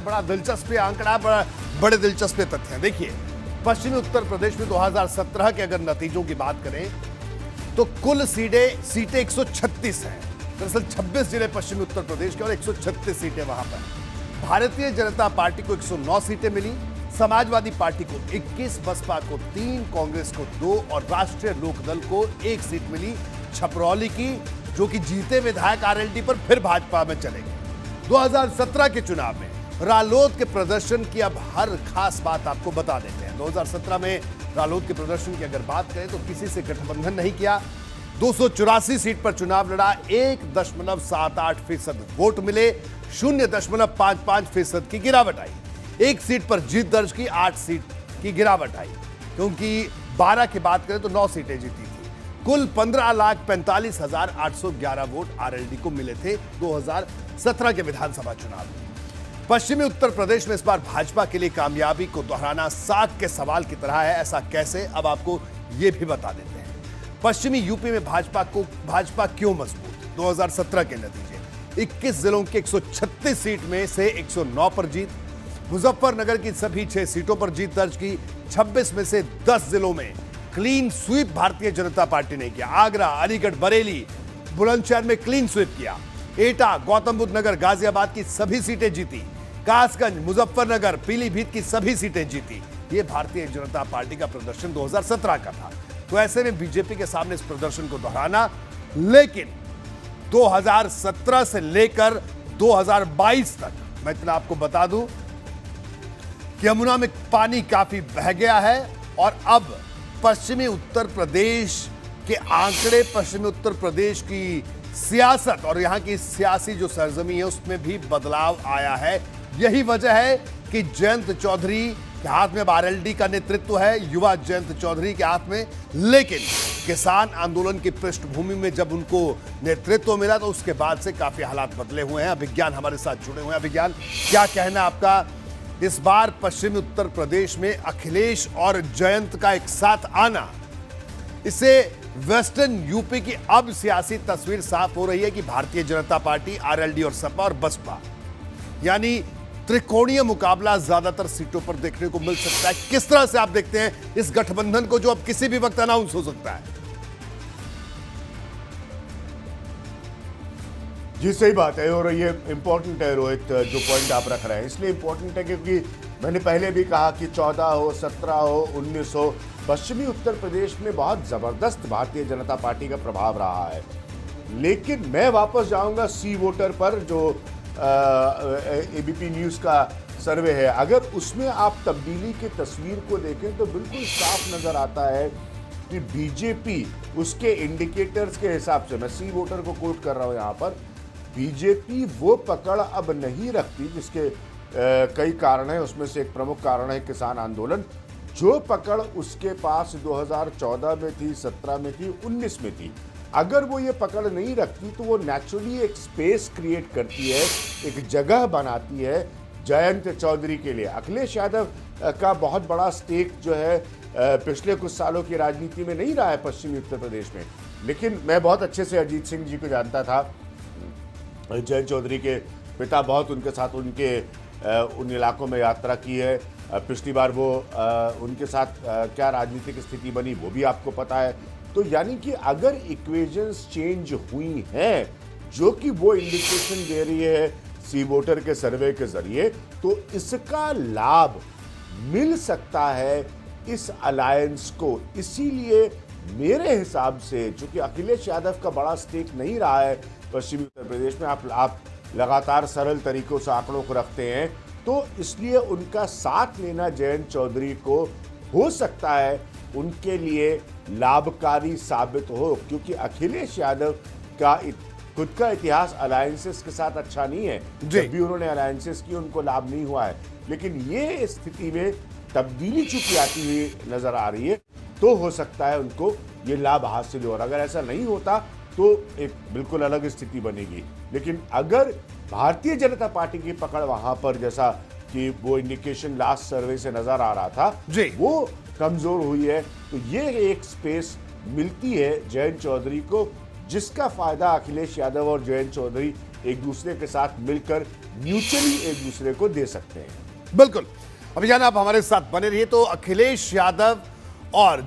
बड़ा दिलचस्प आंकड़ा, बड़े दिलचस्प तथ्य हैं। देखिए, पश्चिमी उत्तर प्रदेश में 2017 के अगर नतीजों की बात करें तो कुल सीटें 136 हैं। दरअसल 26 जिले पश्चिमी उत्तर प्रदेश के और 136 सीटें वहां पर। भारतीय जनता पार्टी को 109 सीटें मिली, समाजवादी पार्टी को 21, बसपा को 3, कांग्रेस को 2 और राष्ट्रीय लोकदल को 1 सीट मिली छपरौली की, जो कि जीते विधायक आरएलडी पर फिर भाजपा में चले गए। 2017 के चुनाव में रालोद के प्रदर्शन की अब हर खास बात आपको बता देते हैं। 2017 में रालोद के प्रदर्शन की अगर बात करें तो किसी से गठबंधन नहीं किया। 284 सीट पर चुनाव लड़ा, 1.78% वोट मिले, 0.55% की गिरावट आई। एक सीट पर जीत दर्ज की, 8 सीट की गिरावट आई, क्योंकि 12 की बात करें तो 9 सीटें जीती थी। कुल 15,45,811 वोट आरएलडी को मिले थे 2017 के विधानसभा चुनाव में। पश्चिमी उत्तर प्रदेश में इस बार भाजपा के लिए कामयाबी को दोहराना साग के सवाल की तरह है। ऐसा कैसे, अब आपको यह भी बता देते हैं। पश्चिमी यूपी में भाजपा क्यों मजबूत? 2017 के नतीजे, 21 जिलों के 136 सीट में से 109 पर जीत, मुजफ्फरनगर की सभी 6 सीटों पर जीत दर्ज की, 26 में से 10 जिलों में clean sweep Bharatiya Janata party ने किया। आगरा, अलीगढ़, बरेली, बुलंदशहर में क्लीन स्वीप किया। एटा, गौतम बुद्ध नगर, गाजियाबाद की सभी सीटें जीती। कासगंज, मुजफ्फरनगर, पीलीभीत की सभी सीटें जीती। यह भारतीय जनता पार्टी का प्रदर्शन 2017 का था। तो ऐसे में बीजेपी के सामने इस प्रदर्शन को दोहराना, लेकिन 2017 से लेकर 2022 तक मैं इतना आपको बता दूं कि यमुना में पानी काफी बह गया है और अब पश्चिमी उत्तर प्रदेश के आंकड़े, पश्चिमी उत्तर प्रदेश की सियासत और यहां की सियासी जो सरजमी है उसमें भी बदलाव आया है। यही वजह है कि जयंत चौधरी के हाथ में अब आरएलडी का नेतृत्व है, युवा जयंत चौधरी के हाथ में। लेकिन किसान आंदोलन की पृष्ठभूमि में जब उनको नेतृत्व मिला तो उसके बाद से काफी हालात बदले हुए हैं। अभिज्ञान हमारे साथ जुड़े हुए हैं। अभिज्ञान, क्या कहना आपका, इस बार पश्चिमी उत्तर प्रदेश में अखिलेश और जयंत का एक साथ आना, इससे वेस्टर्न यूपी की अब सियासी तस्वीर साफ हो रही है कि भारतीय जनता पार्टी, आरएलडी और सपा और बसपा, यानी त्रिकोणीय मुकाबला ज्यादातर सीटों पर देखने को मिल सकता है। किस तरह से आप देखते हैं इस गठबंधन को जो अब किसी भी वक्त अनाउंस हो सकता है? जी सही बात है, और ये इंपॉर्टेंट है रोहित, जो पॉइंट आप रख रहे हैं। इसलिए इंपॉर्टेंट है क्योंकि मैंने पहले भी कहा कि 14 हो, 17 हो, 19 हो, पश्चिमी उत्तर प्रदेश में बहुत जबरदस्त भारतीय जनता पार्टी का प्रभाव रहा है। लेकिन मैं वापस जाऊंगा सी वोटर पर, जो एबीपी न्यूज़ का सर्वे है। अगर उसमें आप तब्दीली की तस्वीर को देखें तो बिल्कुल साफ नजर आता है कि बीजेपी उसके इंडिकेटर्स के हिसाब से, मैं सी वोटर को कोट कर रहा हूं यहां पर, बीजेपी वो पकड़ अब नहीं रखती जिसके कई कारण हैं। उसमें से एक प्रमुख कारण है किसान आंदोलन। जो पकड़ उसके पास 2014 में थी, 17 में थी, 19 में थी, अगर वो ये पकड़ नहीं रखती तो वो नेचुरली एक स्पेस क्रिएट करती है, एक जगह बनाती है जयंत चौधरी के लिए। अखिलेश यादव का बहुत बड़ा स्टेक जो है पिछले कुछ सालों की राजनीति में नहीं रहा है पश्चिमी उत्तर प्रदेश में। लेकिन मैं बहुत अच्छे से अजीत सिंह जी को जानता था, जयंत चौधरी के पिता, बहुत उनके साथ उन इलाकों में यात्रा की है। पिछली बार वो उनके साथ क्या राजनीतिक स्थिति बनी वो भी आपको पता है। तो यानी कि अगर इक्वेशंस चेंज हुई हैं, जो कि वो इंडिकेशन दे रही है सी वोटर के सर्वे के जरिए, तो इसका लाभ मिल सकता है इस अलायंस को। इसीलिए मेरे हिसाब से, चूंकि अखिलेश यादव का बड़ा स्टेक नहीं रहा है पश्चिमी उत्तर प्रदेश में, आप लगातार सरल तरीकों से आंकड़ों को रखते हैं, तो इसलिए उनका साथ लेना जयंत चौधरी को हो सकता है उनके लिए लाभकारी साबित हो। क्योंकि अखिलेश यादव का खुद का इतिहास अलायंसेस के साथ अच्छा नहीं है। जब भी उन्होंने अलायंसेस की उनको लाभ नहीं हुआ है। लेकिन ये स्थिति में तब्दीली चूंकि आती हुई नजर आ रही है, तो हो सकता है उनको ये लाभ हासिल हो। और अगर ऐसा नहीं होता तो एक बिल्कुल अलग स्थिति बनेगी। लेकिन अगर भारतीय जनता पार्टी की पकड़ वहां पर, जैसा कि वो इंडिकेशन लास्ट सर्वे से नजर आ रहा था, वो कमजोर हुई है, तो ये एक स्पेस मिलती है जयंत चौधरी को, जिसका फायदा अखिलेश यादव और जयंत चौधरी एक दूसरे के साथ मिलकर म्यूचुअली एक दूसरे को दे सकते हैं। बिल्कुल। अभी जान आप हमारे साथ बने रहिए। तो अखिलेश यादव और